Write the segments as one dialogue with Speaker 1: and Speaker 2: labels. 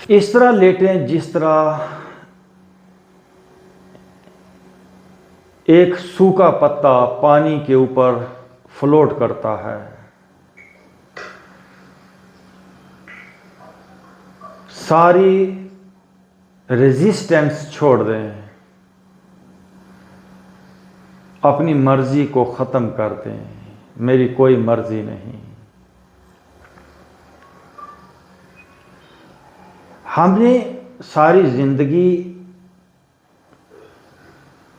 Speaker 1: इस तरह लेटें जिस तरह एक सूखा पत्ता पानी के ऊपर फ्लोट करता है। सारी रेजिस्टेंस छोड़ दें, अपनी मर्जी को ख़त्म कर दें, मेरी कोई मर्जी नहीं। हमने सारी ज़िंदगी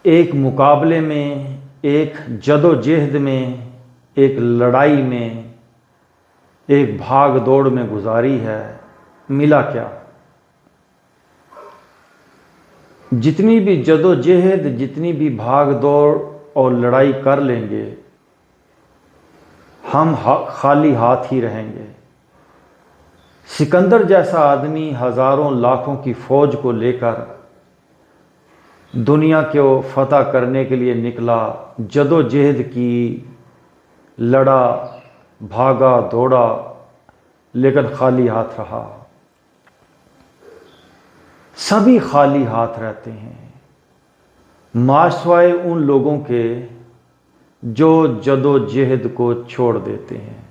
Speaker 1: एक मुकाबले में, एक जदोजहद में, एक लड़ाई में, एक भाग दौड़ में गुजारी है। मिला क्या? जितनी भी जदोजहद, जितनी भी भाग दौड़ और लड़ाई कर लेंगे, हम खाली हाथ ही रहेंगे। सिकंदर जैसा आदमी हजारों लाखों की फौज को लेकर दुनिया को फतह करने के लिए निकला, जदोजहद की, लड़ा, भागा, दौड़ा, लेकिन खाली हाथ रहा। सभी खाली हाथ रहते हैं, माशवाए उन लोगों के जो जदोजहद को छोड़ देते हैं।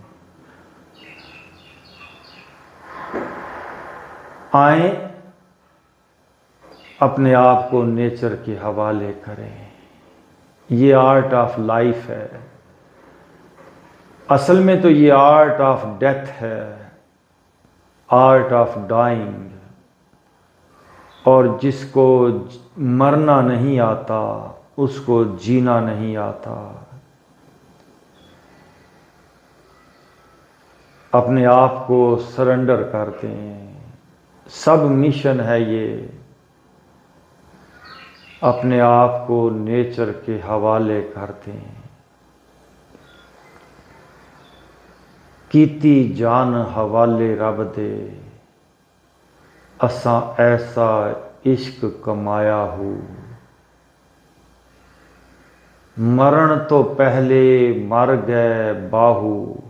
Speaker 1: आए अपने आप को नेचर के हवाले करें। ये आर्ट ऑफ लाइफ है। असल में तो ये आर्ट ऑफ डेथ है, आर्ट ऑफ डाइंग। और जिसको मरना नहीं आता उसको जीना नहीं आता। अपने आप को सरेंडर कर दें। सब मिशन है ये, अपने आप को नेचर के हवाले कर दें। कीती जान हवाले रब दे, असा ऐसा इश्क कमाया हूँ। मरण तो पहले मर गए बाहू,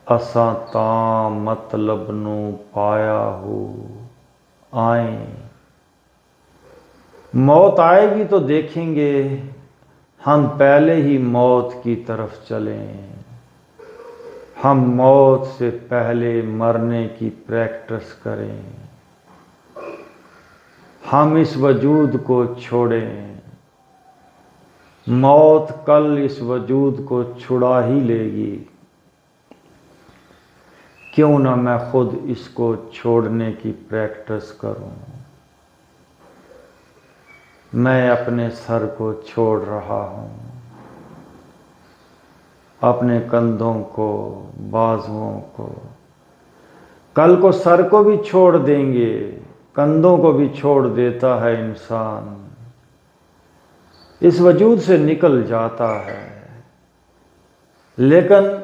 Speaker 1: असा तां मतलब नू पाया हो। आए मौत आएगी तो देखेंगे, हम पहले ही मौत की तरफ चलें। हम मौत से पहले मरने की प्रैक्टिस करें। हम इस वजूद को छोड़ें, मौत कल इस वजूद को छुड़ा ही लेगी। क्यों ना मैं खुद इसको छोड़ने की प्रैक्टिस करूं। मैं अपने सर को छोड़ रहा हूं, अपने कंधों को, बाजुओं को। कल को सर को भी छोड़ देंगे, कंधों को भी छोड़ देता है इंसान, इस वजूद से निकल जाता है। लेकिन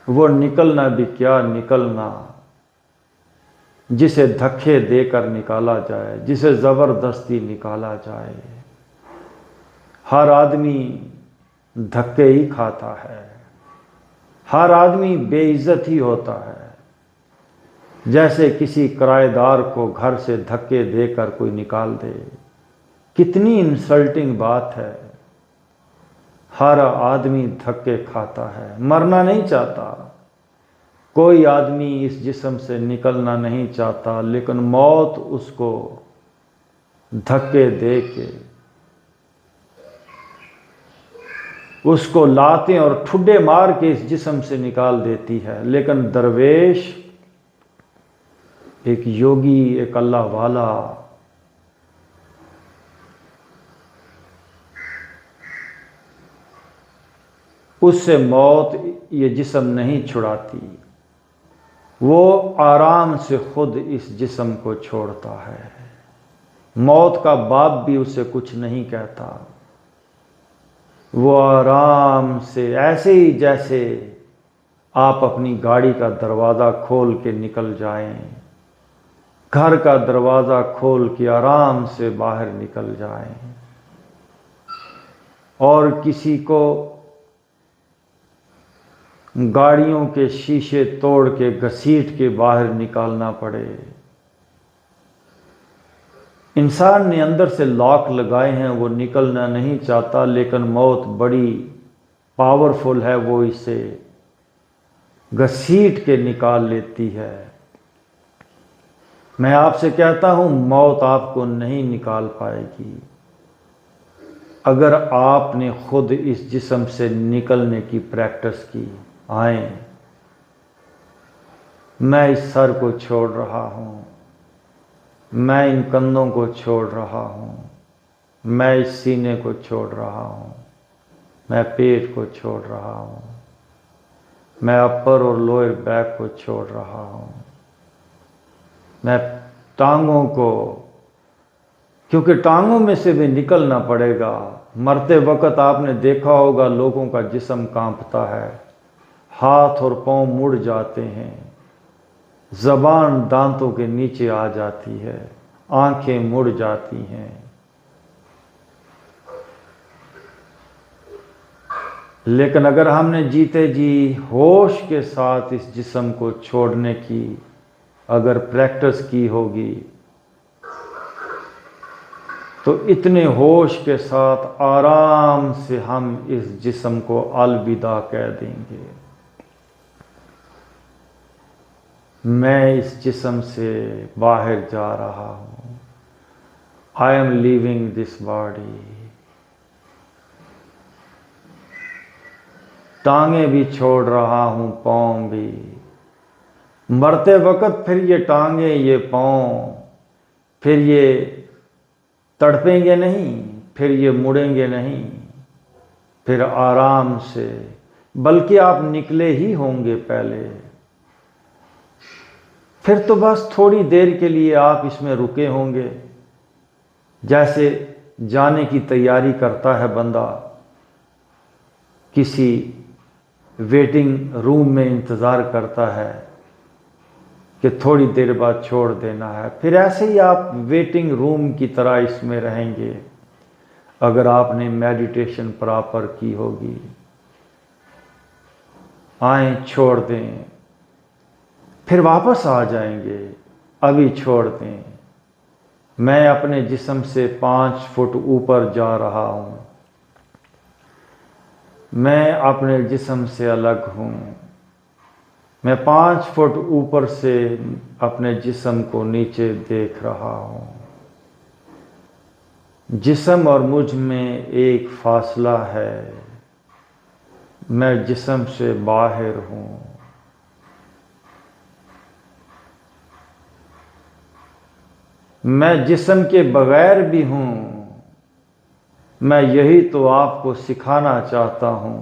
Speaker 1: वो निकलना भी क्या निकलना, जिसे धक्के देकर निकाला जाए, जिसे ज़बरदस्ती निकाला जाए। हर आदमी धक्के ही खाता है, हर आदमी बेइज्जत ही होता है। जैसे किसी किराएदार को घर से धक्के देकर कोई निकाल दे, कितनी इंसल्टिंग बात है। हर आदमी धक्के खाता है, मरना नहीं चाहता। कोई आदमी इस जिस्म से निकलना नहीं चाहता, लेकिन मौत उसको धक्के दे के, उसको लाते और ठुड्डे मार के इस जिस्म से निकाल देती है। लेकिन दरवेश, एक योगी, एक अल्लाह वाला, उससे मौत ये जिस्म नहीं छुड़ाती। वो आराम से खुद इस जिस्म को छोड़ता है। मौत का बाप भी उसे कुछ नहीं कहता। वो आराम से, ऐसे ही जैसे आप अपनी गाड़ी का दरवाज़ा खोल के निकल जाएं, घर का दरवाज़ा खोल के आराम से बाहर निकल जाएं, और किसी को गाड़ियों के शीशे तोड़ के घसीट के बाहर निकालना पड़े। इंसान ने अंदर से लॉक लगाए हैं, वो निकलना नहीं चाहता, लेकिन मौत बड़ी पावरफुल है, वो इसे घसीट के निकाल लेती है। मैं आपसे कहता हूं, मौत आपको नहीं निकाल पाएगी अगर आपने खुद इस जिस्म से निकलने की प्रैक्टिस की। आए, मैं इस सर को छोड़ रहा हूं, मैं इन कंधों को छोड़ रहा हूं, मैं इस सीने को छोड़ रहा हूं, मैं पेट को छोड़ रहा हूं, मैं अपर और लोअर बैक को छोड़ रहा हूं, मैं टांगों को, क्योंकि टांगों में से भी निकलना पड़ेगा। मरते वक्त आपने देखा होगा लोगों का जिस्म कांपता है, हाथ और पांव मुड़ जाते हैं, ज़बान दांतों के नीचे आ जाती है, आंखें मुड़ जाती हैं। लेकिन अगर हमने जीते जी होश के साथ इस जिस्म को छोड़ने की अगर प्रैक्टिस की होगी, तो इतने होश के साथ आराम से हम इस जिस्म को अलविदा कह देंगे। मैं इस जिस्म से बाहर जा रहा हूं, I am leaving this body. टांगे भी छोड़ रहा हूं, पांव भी। मरते वक्त फिर ये टांगे, ये पांव, फिर ये तड़पेंगे नहीं, फिर ये मुड़ेंगे नहीं, फिर आराम से, बल्कि आप निकले ही होंगे पहले। फिर तो बस थोड़ी देर के लिए आप इसमें रुके होंगे, जैसे जाने की तैयारी करता है बंदा, किसी वेटिंग रूम में इंतज़ार करता है कि थोड़ी देर बाद छोड़ देना है। फिर ऐसे ही आप वेटिंग रूम की तरह इसमें रहेंगे अगर आपने मेडिटेशन प्रॉपर की होगी। आए, छोड़ दें, फिर वापस आ जाएंगे, अभी छोड़ दें। मैं अपने जिस्म से 5 फुट ऊपर जा रहा हूं, मैं अपने जिस्म से अलग हूं, मैं 5 फुट ऊपर से अपने जिस्म को नीचे देख रहा हूं। जिस्म और मुझ में एक फासला है, मैं जिस्म से बाहर हूं। मैं जिस्म के बगैर भी हूं। मैं यही तो आपको सिखाना चाहता हूं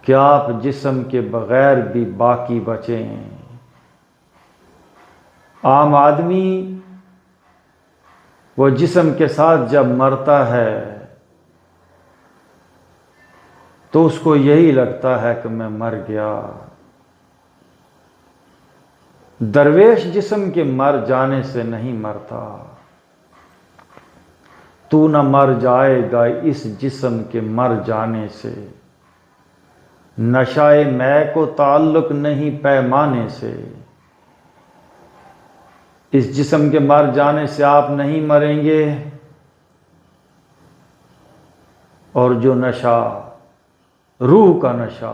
Speaker 1: कि आप जिस्म के बगैर भी बाकी बचें। आम आदमी वो जिस्म के साथ जब मरता है तो उसको यही लगता है कि मैं मर गया। दरवेश जिस्म के मर जाने से नहीं मरता। तू न मर जाएगा इस जिस्म के मर जाने से। नशाए मैं को ताल्लुक नहीं पैमाने से। इस जिस्म के मर जाने से आप नहीं मरेंगे। और जो नशा, रूह का नशा,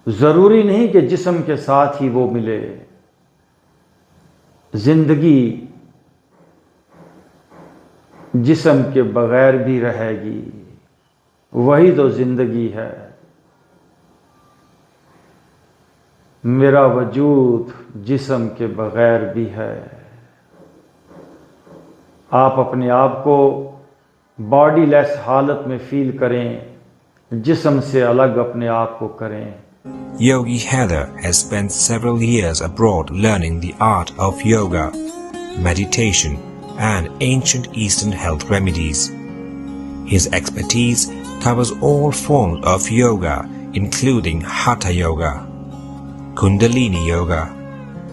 Speaker 1: जरूरी नहीं कि जिस्म के साथ ही वो मिले। जिंदगी जिस्म के बगैर भी रहेगी, वही तो जिंदगी है। मेरा वजूद जिस्म के बगैर भी है। आप अपने आप को बॉडीलेस हालत में फील करें, जिस्म से अलग अपने आप को करें।
Speaker 2: Yogi Haider has spent several years abroad learning the art of yoga, meditation, and ancient Eastern health remedies. His expertise covers all forms of yoga, including Hatha Yoga, Kundalini Yoga,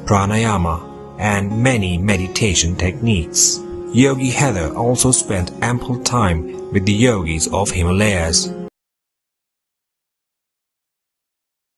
Speaker 2: Pranayama, and many meditation techniques. Yogi Haider also spent ample time with the yogis of Himalayas.